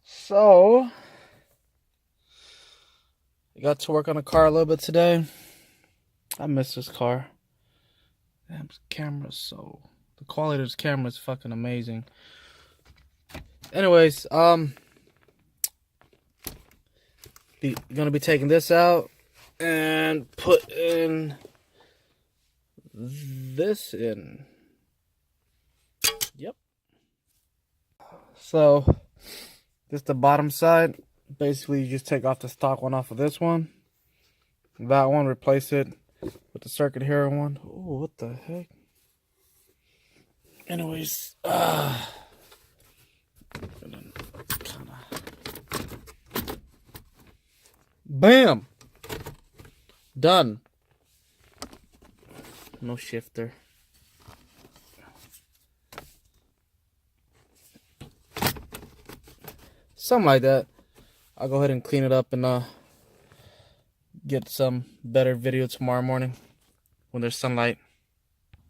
So, I got to work on the car a little bit today. I miss this car. Damn, this camera's so... The quality of this camera is fucking amazing. Anyways, gonna be taking this out and put in this in. Yep. So, this is the bottom side. Basically, you just take off the stock one off of this one. That one, replace it with the circuit hero one. Oh, what the heck? Anyways, bam! Done. No shifter. Something like that. I'll go ahead and clean it up and get some better video tomorrow morning when there's sunlight.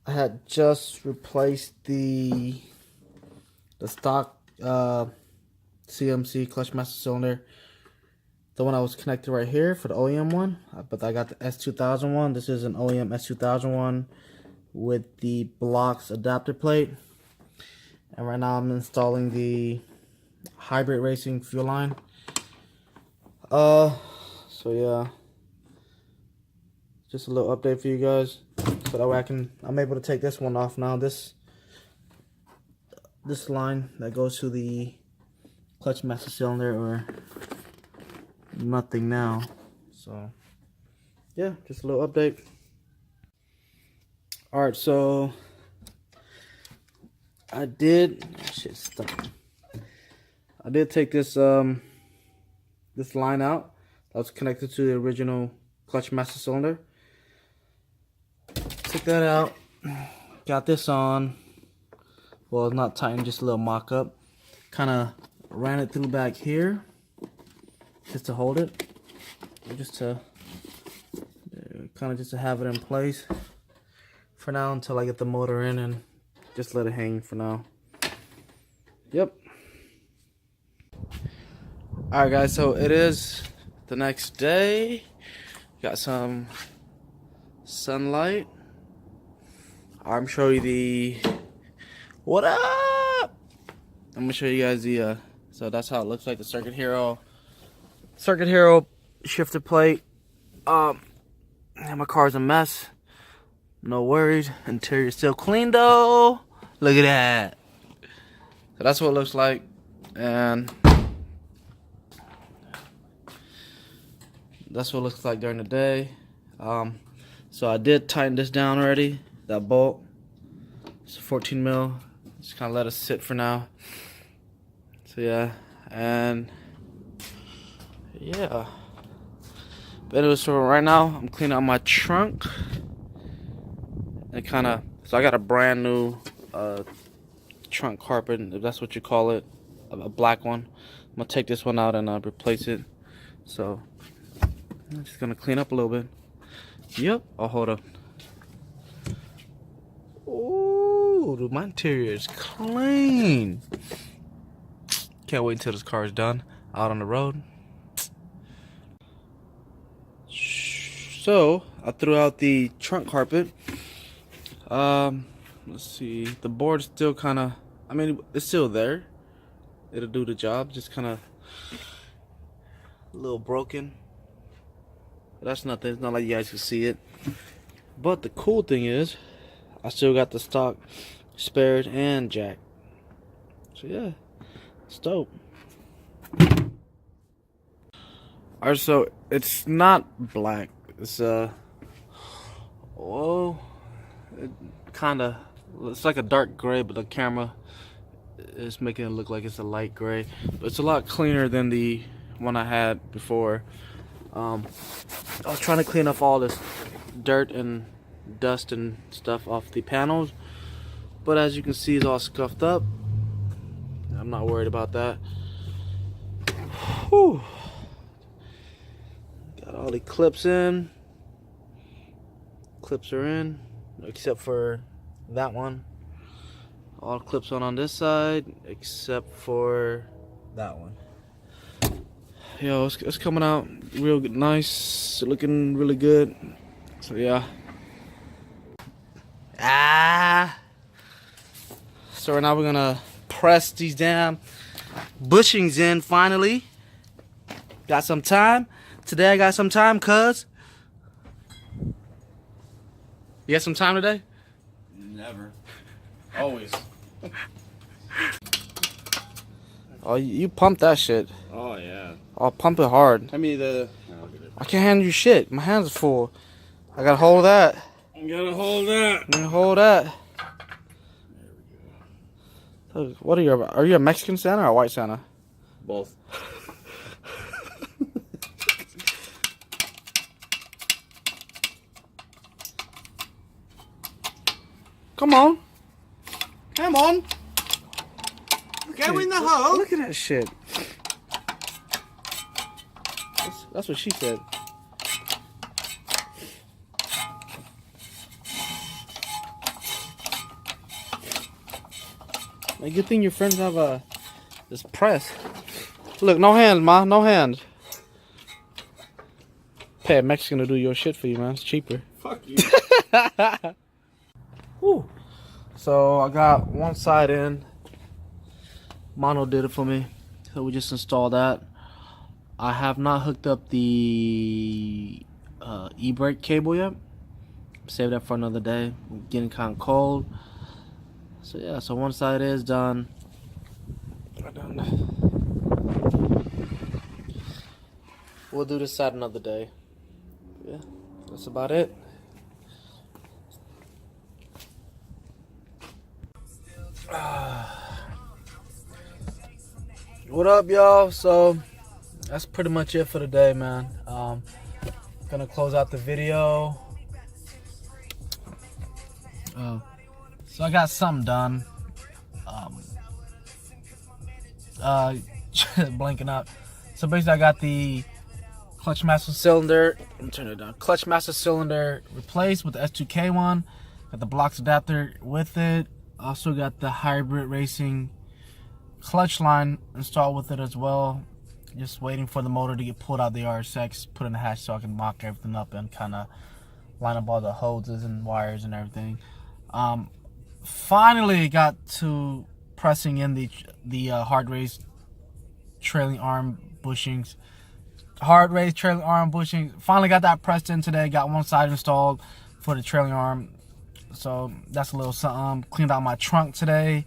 I had just replaced the stock CMC clutch master cylinder, the one I was connected right here for the OEM one, but I got the S2000 one. This is an OEM S2000 one with the blocks adapter plate, and right now I'm installing the hybrid racing fuel line. So yeah, just a little update for you guys, so that way I'm able to take this one off now. This line that goes to the clutch master cylinder, or nothing now. So yeah, just a little update. All right, so I did take this this line out that was connected to the original clutch master cylinder. Took that out, got this on. Well, it's not tightened, just a little mock-up. Kind of ran it through back here just to hold it, just to have it in place for now until I get the motor in, and just let it hang for now. Yep. Alright guys, so it is the next day. Got some sunlight. I'm showing you the... What up? I'm gonna show you guys the so that's how it looks like, the circuit hero shifter plate. And my car's a mess. No worries. Interior still clean though. Look at that. So that's what it looks like. And that's what it looks like during the day. So I did tighten this down already. That bolt. It's 14 mil. Just kind of let it sit for now. So yeah, and yeah. But anyway, so right now I'm cleaning out my trunk. And so I got a brand new trunk carpet, if that's what you call it, a black one. I'm gonna take this one out and replace it. So I'm just gonna clean up a little bit. Yep. Oh, hold up. Ooh, dude, my interior is clean. Can't wait until this car is done out on the road. So I threw out the trunk carpet. Let's see. The board's still kind of, I mean, it's still there. It'll do the job. Just kind of a little broken. But that's nothing. It's not like you guys can see it. But the cool thing is, I still got the stock spares and jack. So yeah, it's dope. Alright, so it's not black. It's well, it's like a dark gray, but the camera is making it look like it's a light gray. But it's a lot cleaner than the one I had before. I was trying to clean up all this dirt and dust and stuff off the panels, but as you can see, it's all scuffed up. I'm not worried about that. Whew. Got all the clips in. Clips are in, except for that one. All clips on this side except for that one. Yo, it's coming out real good, nice, looking really good. So yeah. So right now we're gonna press these damn bushings in finally. Got some time. Today I got some time, cuz. You got some time today? Never. Always. Oh, you pump that shit. Oh, yeah. I'll pump it hard. I mean, I can't handle your shit. My hands are full. I gotta hold that. You gotta hold that. I'm gonna hold that. There we go. What are you a Mexican Santa or a white Santa? Both. Come on. Come on. Go in the hole. Look at that shit. That's what she said. A good thing your friends have this press. Look, no hands, ma, no hands. Pay a Mexican to do your shit for you, man. It's cheaper. Fuck you. Whew. So I got one side in. Mono did it for me, so we just installed that. I have not hooked up the e-brake cable yet. Save that for another day. We're getting kind of cold. So yeah, so one side is done. We'll do this side another day. Yeah, that's about it. What up, y'all? So that's pretty much it for today, man. Gonna close out the video. So I got something done. Blanking out. So basically, I got the clutch master cylinder. Let me turn it down. Clutch master cylinder replaced with the S2K one. Got the blocks adapter with it. Also got the hybrid racing clutch line installed with it as well. Just waiting for the motor to get pulled out of the RSX, put in the hatch so I can mock everything up and kind of line up all the hoses and wires and everything. Finally got to pressing in the hard race trailing arm bushings. Hard race trailing arm bushings. Finally got that pressed in today. Got one side installed for the trailing arm. So that's a little something. Cleaned out my trunk today.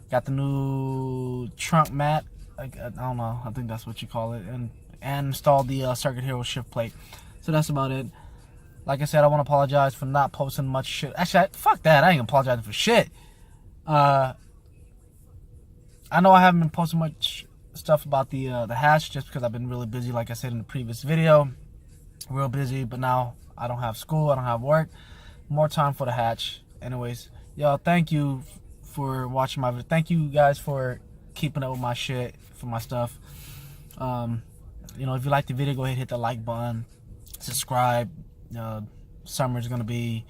Got the new trunk mat. I don't know. I think that's what you call it. And installed the Circuit Hero shift plate. So that's about it. Like I said, I want to apologize for not posting much shit. Actually, fuck that. I ain't apologizing for shit. I know I haven't been posting much stuff about the hatch just because I've been really busy, like I said in the previous video. Real busy, but now I don't have school. I don't have work. More time for the hatch. Anyways, y'all, thank you for watching my video. Thank you guys for keeping up with my shit, for my stuff. You know, if you like the video, go ahead and hit the like button. Subscribe. Summer's gonna be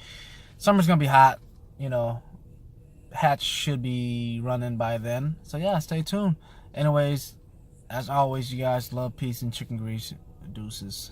hot. You know, hatch should be running by then. So yeah, stay tuned. Anyways, as always, you guys, love, peace, and chicken grease. Deuces.